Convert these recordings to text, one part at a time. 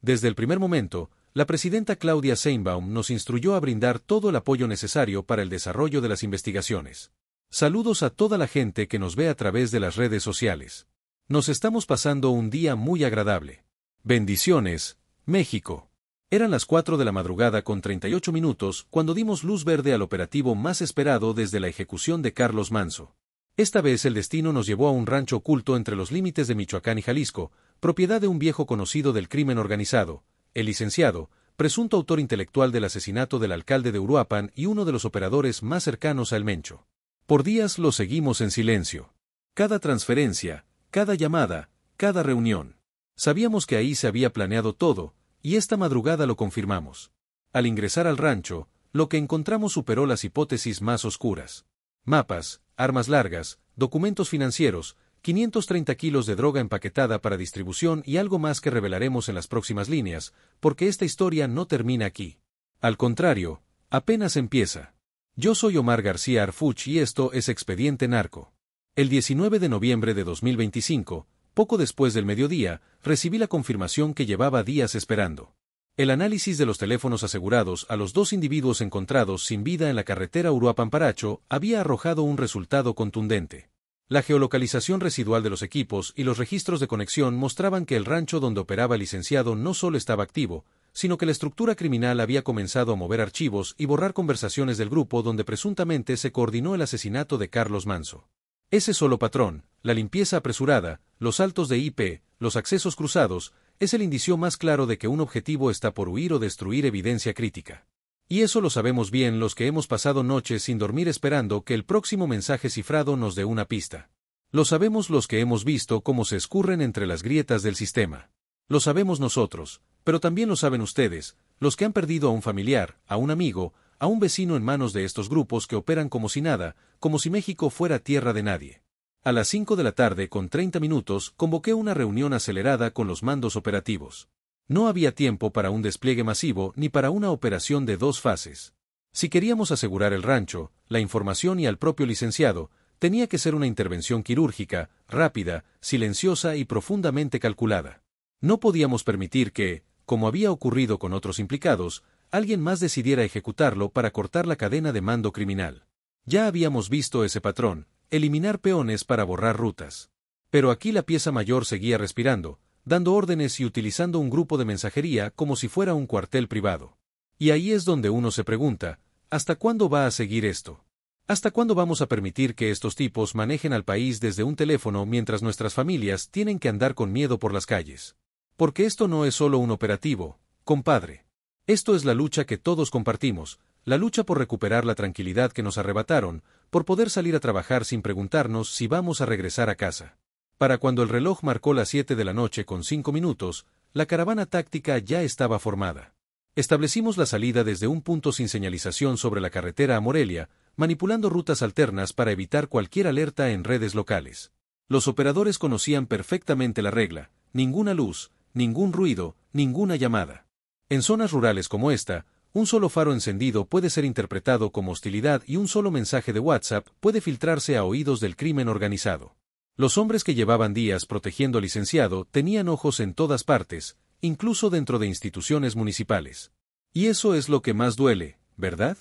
Desde el primer momento, la presidenta Claudia Sheinbaum nos instruyó a brindar todo el apoyo necesario para el desarrollo de las investigaciones. Saludos a toda la gente que nos ve a través de las redes sociales. Nos estamos pasando un día muy agradable. Bendiciones, México. Eran las 4 de la madrugada con 38 minutos cuando dimos luz verde al operativo más esperado desde la ejecución de Carlos Manzo. Esta vez el destino nos llevó a un rancho oculto entre los límites de Michoacán y Jalisco, propiedad de un viejo conocido del crimen organizado, el licenciado, presunto autor intelectual del asesinato del alcalde de Uruapan y uno de los operadores más cercanos a El Mencho. Por días lo seguimos en silencio. Cada transferencia, cada llamada, cada reunión. Sabíamos que ahí se había planeado todo, y esta madrugada lo confirmamos. Al ingresar al rancho, lo que encontramos superó las hipótesis más oscuras. Mapas, armas largas, documentos financieros, 530 kilos de droga empaquetada para distribución y algo más que revelaremos en las próximas líneas, porque esta historia no termina aquí. Al contrario, apenas empieza. Yo soy Omar García Arfuch y esto es Expediente Narco. El 19 de noviembre de 2025, poco después del mediodía, recibí la confirmación que llevaba días esperando. El análisis de los teléfonos asegurados a los dos individuos encontrados sin vida en la carretera Uruapan-Paracho había arrojado un resultado contundente. La geolocalización residual de los equipos y los registros de conexión mostraban que el rancho donde operaba el licenciado no solo estaba activo, sino que la estructura criminal había comenzado a mover archivos y borrar conversaciones del grupo donde presuntamente se coordinó el asesinato de Carlos Manzo. Ese solo patrón, la limpieza apresurada, los saltos de IP, los accesos cruzados, es el indicio más claro de que un objetivo está por huir o destruir evidencia crítica. Y eso lo sabemos bien los que hemos pasado noches sin dormir esperando que el próximo mensaje cifrado nos dé una pista. Lo sabemos los que hemos visto cómo se escurren entre las grietas del sistema. Lo sabemos nosotros, pero también lo saben ustedes, los que han perdido a un familiar, a un amigo, a un vecino en manos de estos grupos que operan como si nada, como si México fuera tierra de nadie. A las 5 de la tarde con 30 minutos convoqué una reunión acelerada con los mandos operativos. No había tiempo para un despliegue masivo ni para una operación de 2 fases. Si queríamos asegurar el rancho, la información y al propio licenciado, tenía que ser una intervención quirúrgica, rápida, silenciosa y profundamente calculada. No podíamos permitir que, como había ocurrido con otros implicados, alguien más decidiera ejecutarlo para cortar la cadena de mando criminal. Ya habíamos visto ese patrón, eliminar peones para borrar rutas. Pero aquí la pieza mayor seguía respirando, dando órdenes y utilizando un grupo de mensajería como si fuera un cuartel privado. Y ahí es donde uno se pregunta, ¿hasta cuándo va a seguir esto? ¿Hasta cuándo vamos a permitir que estos tipos manejen al país desde un teléfono mientras nuestras familias tienen que andar con miedo por las calles? Porque esto no es solo un operativo, compadre. Esto es la lucha que todos compartimos, la lucha por recuperar la tranquilidad que nos arrebataron, por poder salir a trabajar sin preguntarnos si vamos a regresar a casa. Para cuando el reloj marcó las 7 de la noche con 5 minutos, la caravana táctica ya estaba formada. Establecimos la salida desde un punto sin señalización sobre la carretera a Morelia, manipulando rutas alternas para evitar cualquier alerta en redes locales. Los operadores conocían perfectamente la regla: ninguna luz, ningún ruido, ninguna llamada. En zonas rurales como esta, un solo faro encendido puede ser interpretado como hostilidad y un solo mensaje de WhatsApp puede filtrarse a oídos del crimen organizado. Los hombres que llevaban días protegiendo al licenciado tenían ojos en todas partes, incluso dentro de instituciones municipales. Y eso es lo que más duele, ¿verdad?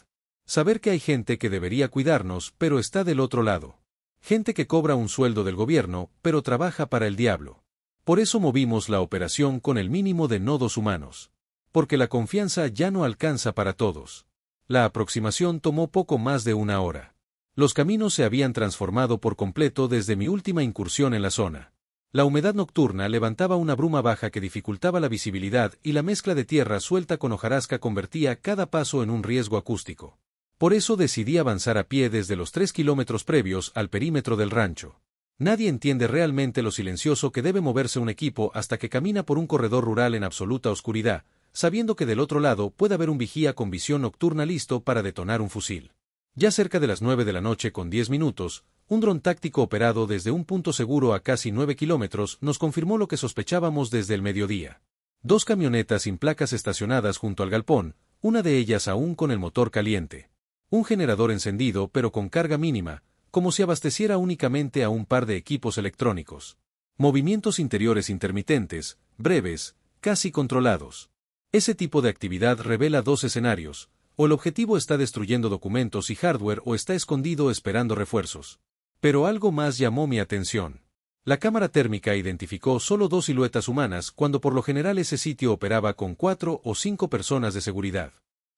Saber que hay gente que debería cuidarnos, pero está del otro lado. Gente que cobra un sueldo del gobierno, pero trabaja para el diablo. Por eso movimos la operación con el mínimo de nodos humanos. Porque la confianza ya no alcanza para todos. La aproximación tomó poco más de 1 hora. Los caminos se habían transformado por completo desde mi última incursión en la zona. La humedad nocturna levantaba una bruma baja que dificultaba la visibilidad y la mezcla de tierra suelta con hojarasca convertía cada paso en un riesgo acústico. Por eso decidí avanzar a pie desde los 3 kilómetros previos al perímetro del rancho. Nadie entiende realmente lo silencioso que debe moverse un equipo hasta que camina por un corredor rural en absoluta oscuridad, sabiendo que del otro lado puede haber un vigía con visión nocturna listo para detonar un fusil. Ya cerca de las 9 de la noche con 10 minutos, un dron táctico operado desde un punto seguro a casi 9 kilómetros nos confirmó lo que sospechábamos desde el mediodía. 2 camionetas sin placas estacionadas junto al galpón, una de ellas aún con el motor caliente. Un generador encendido pero con carga mínima, como si abasteciera únicamente a un par de equipos electrónicos. Movimientos interiores intermitentes, breves, casi controlados. Ese tipo de actividad revela dos escenarios: o el objetivo está destruyendo documentos y hardware o está escondido esperando refuerzos. Pero algo más llamó mi atención. La cámara térmica identificó solo 2 siluetas humanas cuando por lo general ese sitio operaba con 4 o 5 personas de seguridad.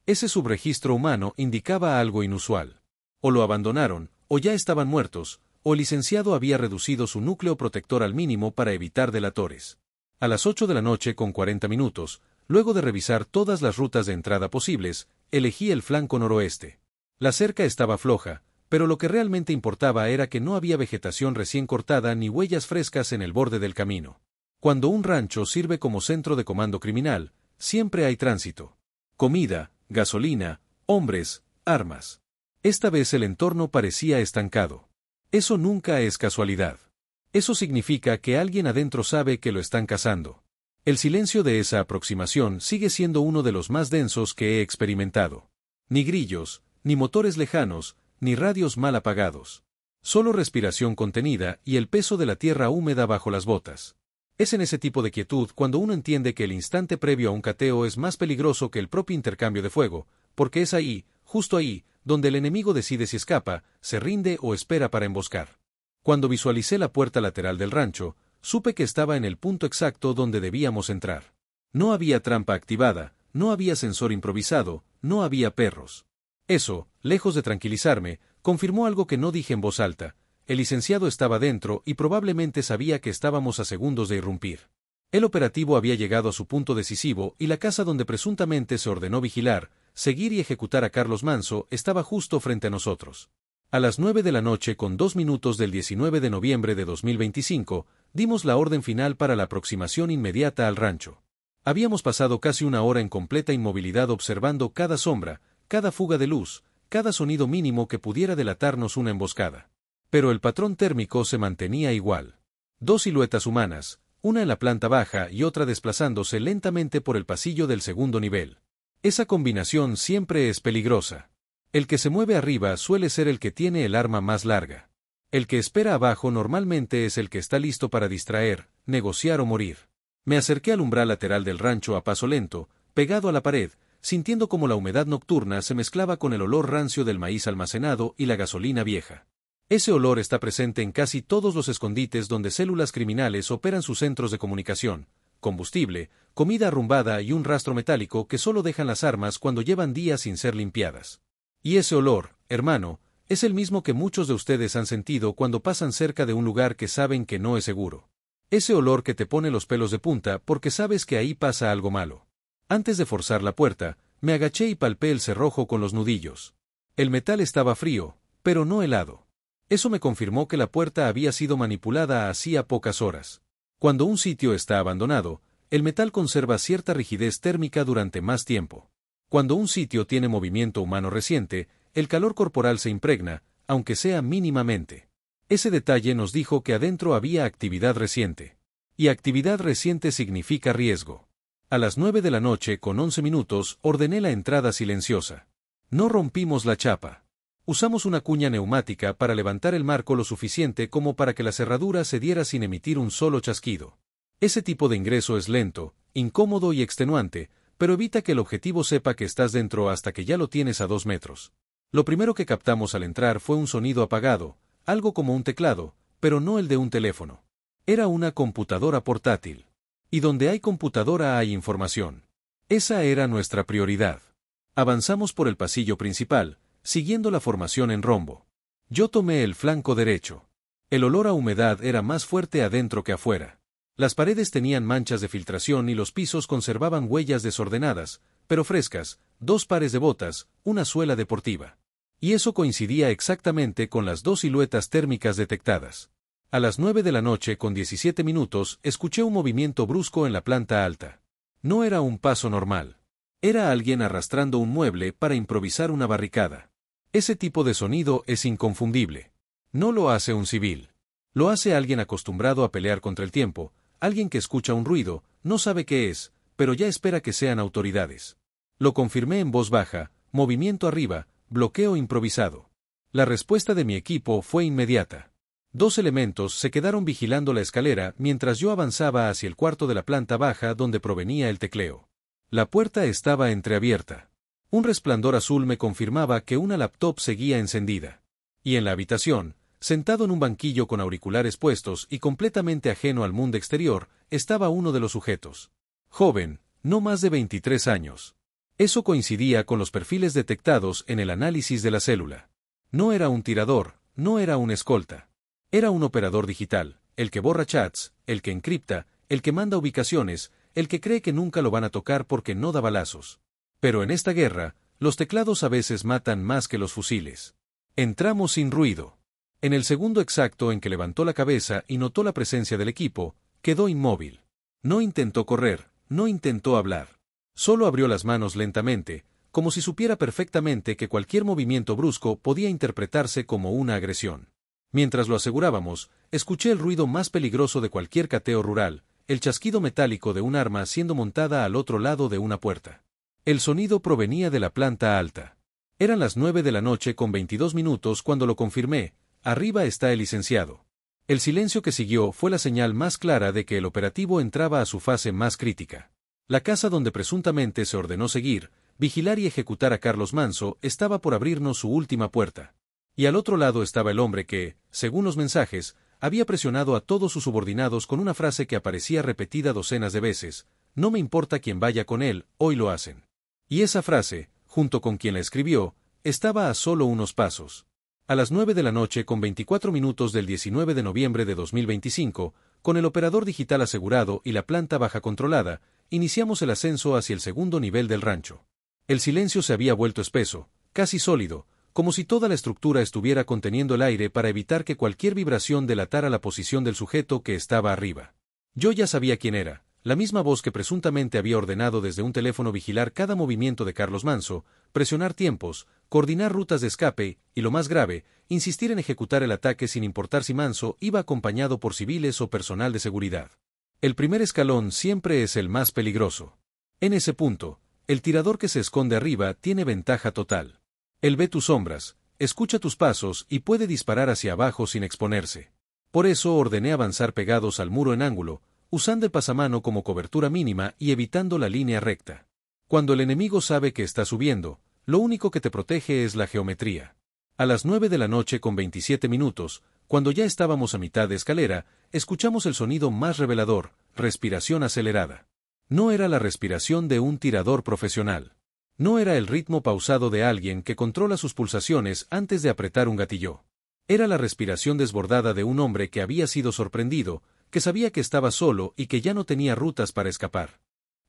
Ese subregistro humano indicaba algo inusual. O lo abandonaron, o ya estaban muertos, o el licenciado había reducido su núcleo protector al mínimo para evitar delatores. A las 8 de la noche con 40 minutos, luego de revisar todas las rutas de entrada posibles, elegí el flanco noroeste. La cerca estaba floja, pero lo que realmente importaba era que no había vegetación recién cortada ni huellas frescas en el borde del camino. Cuando un rancho sirve como centro de comando criminal, siempre hay tránsito. Comida, gasolina, hombres, armas. Esta vez el entorno parecía estancado. Eso nunca es casualidad. Eso significa que alguien adentro sabe que lo están cazando. El silencio de esa aproximación sigue siendo uno de los más densos que he experimentado. Ni grillos, ni motores lejanos, ni radios mal apagados. Solo respiración contenida y el peso de la tierra húmeda bajo las botas. Es en ese tipo de quietud cuando uno entiende que el instante previo a un cateo es más peligroso que el propio intercambio de fuego, porque es ahí, justo ahí, donde el enemigo decide si escapa, se rinde o espera para emboscar. Cuando visualicé la puerta lateral del rancho, supe que estaba en el punto exacto donde debíamos entrar. No había trampa activada, no había sensor improvisado, no había perros. Eso, lejos de tranquilizarme, confirmó algo que no dije en voz alta: el licenciado estaba dentro y probablemente sabía que estábamos a segundos de irrumpir. El operativo había llegado a su punto decisivo y la casa donde presuntamente se ordenó vigilar, seguir y ejecutar a Carlos Manso estaba justo frente a nosotros. A las 9 de la noche con 2 minutos del 19 de noviembre de 2025, dimos la orden final para la aproximación inmediata al rancho. Habíamos pasado casi una hora en completa inmovilidad observando cada sombra, cada fuga de luz, cada sonido mínimo que pudiera delatarnos una emboscada. Pero el patrón térmico se mantenía igual. 2 siluetas humanas, una en la planta baja y otra desplazándose lentamente por el pasillo del segundo nivel. Esa combinación siempre es peligrosa. El que se mueve arriba suele ser el que tiene el arma más larga. El que espera abajo normalmente es el que está listo para distraer, negociar o morir. Me acerqué al umbral lateral del rancho a paso lento, pegado a la pared, sintiendo como la humedad nocturna se mezclaba con el olor rancio del maíz almacenado y la gasolina vieja. Ese olor está presente en casi todos los escondites donde células criminales operan sus centros de comunicación: combustible, comida arrumbada y un rastro metálico que solo dejan las armas cuando llevan días sin ser limpiadas. Y ese olor, hermano, es el mismo que muchos de ustedes han sentido cuando pasan cerca de un lugar que saben que no es seguro. Ese olor que te pone los pelos de punta porque sabes que ahí pasa algo malo. Antes de forzar la puerta, me agaché y palpé el cerrojo con los nudillos. El metal estaba frío, pero no helado. Eso me confirmó que la puerta había sido manipulada hacía pocas horas. Cuando un sitio está abandonado, el metal conserva cierta rigidez térmica durante más tiempo. Cuando un sitio tiene movimiento humano reciente, el calor corporal se impregna, aunque sea mínimamente. Ese detalle nos dijo que adentro había actividad reciente. Y actividad reciente significa riesgo. A las 9 de la noche con 11 minutos ordené la entrada silenciosa. No rompimos la chapa. Usamos una cuña neumática para levantar el marco lo suficiente como para que la cerradura se diera sin emitir un solo chasquido. Ese tipo de ingreso es lento, incómodo y extenuante, pero evita que el objetivo sepa que estás dentro hasta que ya lo tienes a 2 metros. Lo primero que captamos al entrar fue un sonido apagado, algo como un teclado, pero no el de un teléfono. Era una computadora portátil. Y donde hay computadora hay información. Esa era nuestra prioridad. Avanzamos por el pasillo principal, siguiendo la formación en rombo. Yo tomé el flanco derecho. El olor a humedad era más fuerte adentro que afuera. Las paredes tenían manchas de filtración y los pisos conservaban huellas desordenadas, pero frescas: 2 pares de botas, una suela deportiva. Y eso coincidía exactamente con las 2 siluetas térmicas detectadas. A las 9 de la noche con 17 minutos escuché un movimiento brusco en la planta alta. No era un paso normal. Era alguien arrastrando un mueble para improvisar una barricada. Ese tipo de sonido es inconfundible. No lo hace un civil. Lo hace alguien acostumbrado a pelear contra el tiempo, alguien que escucha un ruido, no sabe qué es, pero ya espera que sean autoridades. Lo confirmé en voz baja: movimiento arriba, bloqueo improvisado. La respuesta de mi equipo fue inmediata. Dos elementos se quedaron vigilando la escalera mientras yo avanzaba hacia el cuarto de la planta baja donde provenía el tecleo. La puerta estaba entreabierta. Un resplandor azul me confirmaba que una laptop seguía encendida. Y en la habitación, sentado en un banquillo con auriculares puestos y completamente ajeno al mundo exterior, estaba uno de los sujetos. Joven, no más de 23 años. Eso coincidía con los perfiles detectados en el análisis de la célula. No era un tirador, no era un escolta. Era un operador digital, el que borra chats, el que encripta, el que manda ubicaciones, el que cree que nunca lo van a tocar porque no da balazos. Pero en esta guerra, los teclados a veces matan más que los fusiles. Entramos sin ruido. En el segundo exacto en que levantó la cabeza y notó la presencia del equipo, quedó inmóvil. No intentó correr, no intentó hablar. Solo abrió las manos lentamente, como si supiera perfectamente que cualquier movimiento brusco podía interpretarse como una agresión. Mientras lo asegurábamos, escuché el ruido más peligroso de cualquier cateo rural, el chasquido metálico de un arma siendo montada al otro lado de una puerta. El sonido provenía de la planta alta. Eran las 9 de la noche con 22 minutos cuando lo confirmé: arriba está el licenciado. El silencio que siguió fue la señal más clara de que el operativo entraba a su fase más crítica. La casa donde presuntamente se ordenó seguir, vigilar y ejecutar a Carlos Manso estaba por abrirnos su última puerta. Y al otro lado estaba el hombre que, según los mensajes, había presionado a todos sus subordinados con una frase que aparecía repetida docenas de veces: no me importa quién vaya con él, hoy lo hacen. Y esa frase, junto con quien la escribió, estaba a solo unos pasos. A las 9 de la noche con 24 minutos del 19 de noviembre de 2025, con el operador digital asegurado y la planta baja controlada, iniciamos el ascenso hacia el segundo nivel del rancho. El silencio se había vuelto espeso, casi sólido, como si toda la estructura estuviera conteniendo el aire para evitar que cualquier vibración delatara la posición del sujeto que estaba arriba. Yo ya sabía quién era, la misma voz que presuntamente había ordenado desde un teléfono vigilar cada movimiento de Carlos Manso, presionar tiempos, coordinar rutas de escape y, lo más grave, insistir en ejecutar el ataque sin importar si Manso iba acompañado por civiles o personal de seguridad. El primer escalón siempre es el más peligroso. En ese punto, el tirador que se esconde arriba tiene ventaja total. Él ve tus sombras, escucha tus pasos y puede disparar hacia abajo sin exponerse. Por eso ordené avanzar pegados al muro en ángulo, usando el pasamano como cobertura mínima y evitando la línea recta. Cuando el enemigo sabe que está subiendo, lo único que te protege es la geometría. A las 9 de la noche con 27 minutos, cuando ya estábamos a mitad de escalera, escuchamos el sonido más revelador: respiración acelerada. No era la respiración de un tirador profesional. No era el ritmo pausado de alguien que controla sus pulsaciones antes de apretar un gatillo. Era la respiración desbordada de un hombre que había sido sorprendido, que sabía que estaba solo y que ya no tenía rutas para escapar.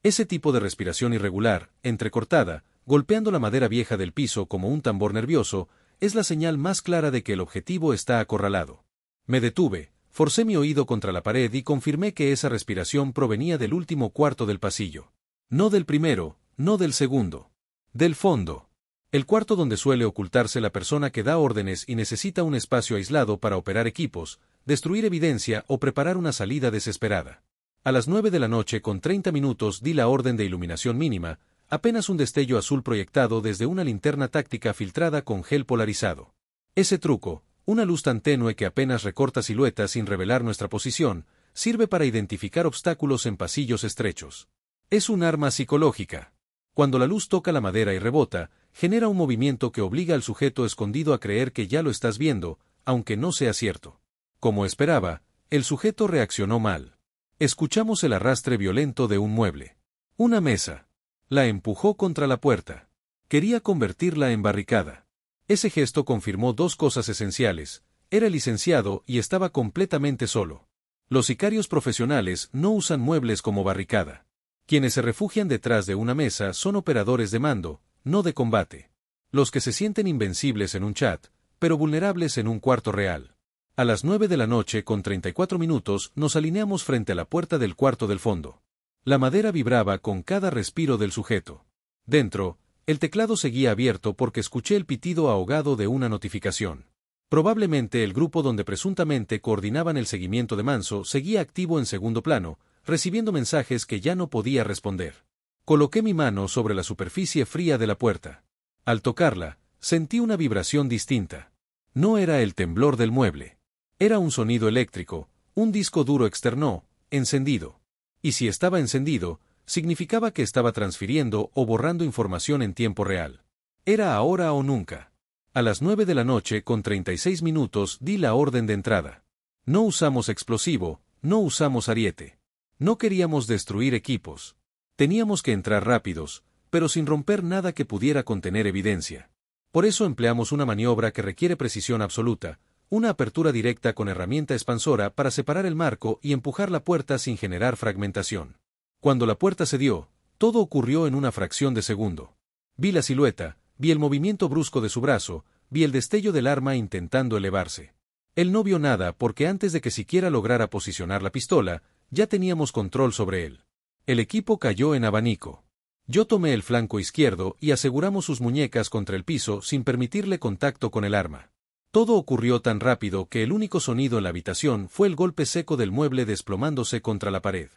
Ese tipo de respiración irregular, entrecortada, golpeando la madera vieja del piso como un tambor nervioso, es la señal más clara de que el objetivo está acorralado. Me detuve, forcé mi oído contra la pared y confirmé que esa respiración provenía del último cuarto del pasillo. No del primero, no del segundo. Del fondo. El cuarto donde suele ocultarse la persona que da órdenes y necesita un espacio aislado para operar equipos, destruir evidencia o preparar una salida desesperada. A las 9 de la noche con 30 minutos di la orden de iluminación mínima, apenas un destello azul proyectado desde una linterna táctica filtrada con gel polarizado. Ese truco, una luz tan tenue que apenas recorta siluetas sin revelar nuestra posición, sirve para identificar obstáculos en pasillos estrechos. Es un arma psicológica. Cuando la luz toca la madera y rebota, genera un movimiento que obliga al sujeto escondido a creer que ya lo estás viendo, aunque no sea cierto. Como esperaba, el sujeto reaccionó mal. Escuchamos el arrastre violento de un mueble. Una mesa. La empujó contra la puerta. Quería convertirla en barricada. Ese gesto confirmó dos cosas esenciales: era el licenciado y estaba completamente solo. Los sicarios profesionales no usan muebles como barricada. Quienes se refugian detrás de una mesa son operadores de mando, no de combate. Los que se sienten invencibles en un chat, pero vulnerables en un cuarto real. A las 9 de la noche con 34 minutos nos alineamos frente a la puerta del cuarto del fondo. La madera vibraba con cada respiro del sujeto. Dentro, el teclado seguía abierto porque escuché el pitido ahogado de una notificación. Probablemente el grupo donde presuntamente coordinaban el seguimiento de Manso seguía activo en segundo plano, recibiendo mensajes que ya no podía responder. Coloqué mi mano sobre la superficie fría de la puerta. Al tocarla, sentí una vibración distinta. No era el temblor del mueble. Era un sonido eléctrico, un disco duro externó, encendido. Y si estaba encendido, significaba que estaba transfiriendo o borrando información en tiempo real. Era ahora o nunca. A las 9 de la noche con 36 minutos di la orden de entrada. No usamos explosivo, no usamos ariete. No queríamos destruir equipos. Teníamos que entrar rápidos, pero sin romper nada que pudiera contener evidencia. Por eso empleamos una maniobra que requiere precisión absoluta, una apertura directa con herramienta expansora para separar el marco y empujar la puerta sin generar fragmentación. Cuando la puerta cedió, todo ocurrió en una fracción de segundo. Vi la silueta, vi el movimiento brusco de su brazo, vi el destello del arma intentando elevarse. Él no vio nada porque antes de que siquiera lograra posicionar la pistola, ya teníamos control sobre él. El equipo cayó en abanico. Yo tomé el flanco izquierdo y aseguramos sus muñecas contra el piso sin permitirle contacto con el arma. Todo ocurrió tan rápido que el único sonido en la habitación fue el golpe seco del mueble desplomándose contra la pared.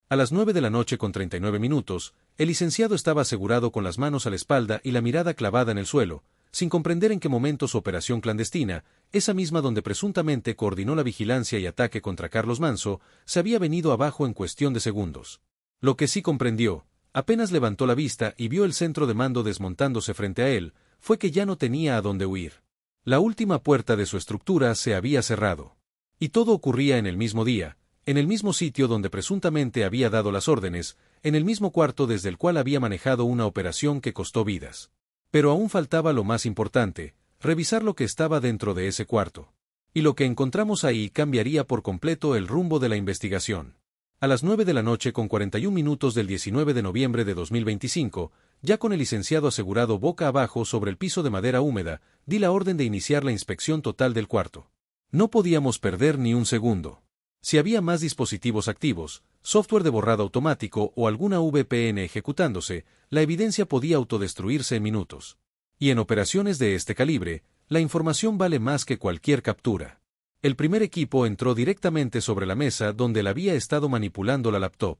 A las 9 de la noche con 39 minutos, el licenciado estaba asegurado con las manos a la espalda y la mirada clavada en el suelo, sin comprender en qué momento su operación clandestina, esa misma donde presuntamente coordinó la vigilancia y ataque contra Carlos Manso, se había venido abajo en cuestión de segundos. Lo que sí comprendió, apenas levantó la vista y vio el centro de mando desmontándose frente a él, fue que ya no tenía a dónde huir. La última puerta de su estructura se había cerrado. Y todo ocurría en el mismo día, en el mismo sitio donde presuntamente había dado las órdenes, en el mismo cuarto desde el cual había manejado una operación que costó vidas. Pero aún faltaba lo más importante, revisar lo que estaba dentro de ese cuarto. Y lo que encontramos ahí cambiaría por completo el rumbo de la investigación. A las 9 de la noche con 41 minutos del 19 de noviembre de 2025, ya con el licenciado asegurado boca abajo sobre el piso de madera húmeda, di la orden de iniciar la inspección total del cuarto. No podíamos perder ni un segundo. Si había más dispositivos activos, software de borrado automático o alguna VPN ejecutándose, la evidencia podía autodestruirse en minutos. Y en operaciones de este calibre, la información vale más que cualquier captura. El primer equipo entró directamente sobre la mesa donde él había estado manipulando la laptop.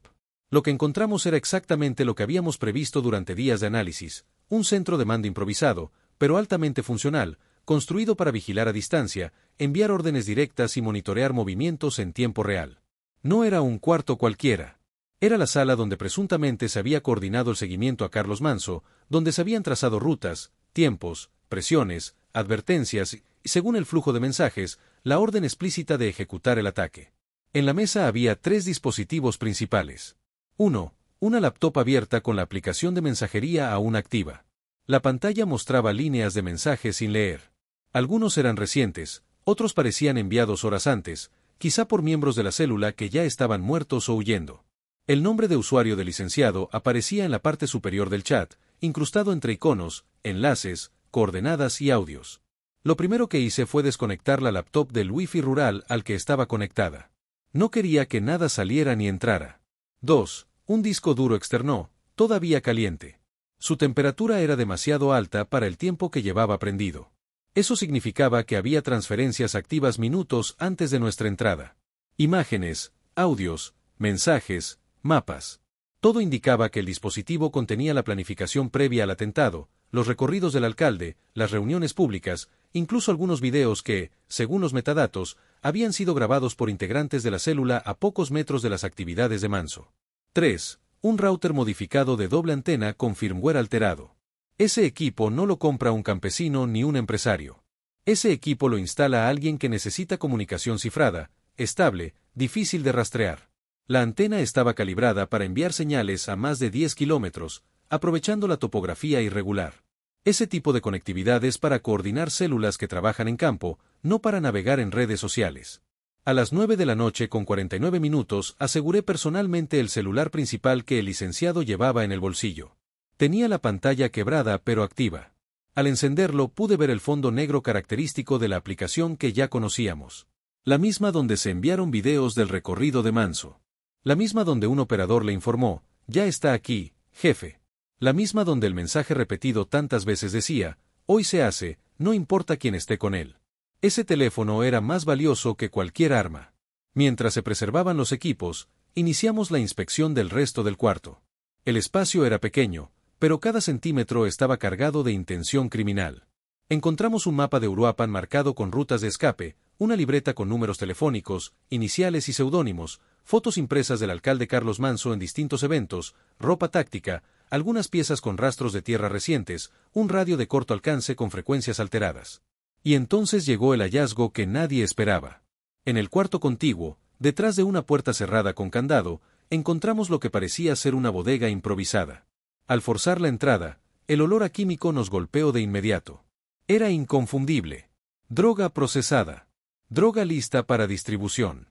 Lo que encontramos era exactamente lo que habíamos previsto durante días de análisis, un centro de mando improvisado, pero altamente funcional, construido para vigilar a distancia, enviar órdenes directas y monitorear movimientos en tiempo real. No era un cuarto cualquiera. Era la sala donde presuntamente se había coordinado el seguimiento a Carlos Manso, donde se habían trazado rutas, tiempos, presiones, advertencias y, según el flujo de mensajes, la orden explícita de ejecutar el ataque. En la mesa había 3 dispositivos principales. 1. Una laptop abierta con la aplicación de mensajería aún activa. La pantalla mostraba líneas de mensajes sin leer. Algunos eran recientes, otros parecían enviados horas antes, quizá por miembros de la célula que ya estaban muertos o huyendo. El nombre de usuario del licenciado aparecía en la parte superior del chat, incrustado entre iconos, enlaces, coordenadas y audios. Lo primero que hice fue desconectar la laptop del Wi-Fi rural al que estaba conectada. No quería que nada saliera ni entrara. 2. Un disco duro externó, todavía caliente. Su temperatura era demasiado alta para el tiempo que llevaba prendido. Eso significaba que había transferencias activas minutos antes de nuestra entrada. Imágenes, audios, mensajes, mapas. Todo indicaba que el dispositivo contenía la planificación previa al atentado, los recorridos del alcalde, las reuniones públicas, incluso algunos videos que, según los metadatos, habían sido grabados por integrantes de la célula a pocos metros de las actividades de Manso. 3. Un router modificado de doble antena con firmware alterado. Ese equipo no lo compra un campesino ni un empresario. Ese equipo lo instala alguien que necesita comunicación cifrada, estable, difícil de rastrear. La antena estaba calibrada para enviar señales a más de 10 kilómetros, aprovechando la topografía irregular. Ese tipo de conectividad es para coordinar células que trabajan en campo, no para navegar en redes sociales. A las 9 de la noche con 49 minutos aseguré personalmente el celular principal que el licenciado llevaba en el bolsillo. Tenía la pantalla quebrada pero activa. Al encenderlo pude ver el fondo negro característico de la aplicación que ya conocíamos. La misma donde se enviaron videos del recorrido de Manso. La misma donde un operador le informó, ya está aquí, jefe. La misma donde el mensaje repetido tantas veces decía, hoy se hace, no importa quién esté con él. Ese teléfono era más valioso que cualquier arma. Mientras se preservaban los equipos, iniciamos la inspección del resto del cuarto. El espacio era pequeño, pero cada centímetro estaba cargado de intención criminal. Encontramos un mapa de Uruapan marcado con rutas de escape, una libreta con números telefónicos, iniciales y seudónimos, fotos impresas del alcalde Carlos Manso en distintos eventos, ropa táctica, algunas piezas con rastros de tierra recientes, un radio de corto alcance con frecuencias alteradas. Y entonces llegó el hallazgo que nadie esperaba. En el cuarto contiguo, detrás de una puerta cerrada con candado, encontramos lo que parecía ser una bodega improvisada. Al forzar la entrada, el olor a químico nos golpeó de inmediato. Era inconfundible. Droga procesada. Droga lista para distribución.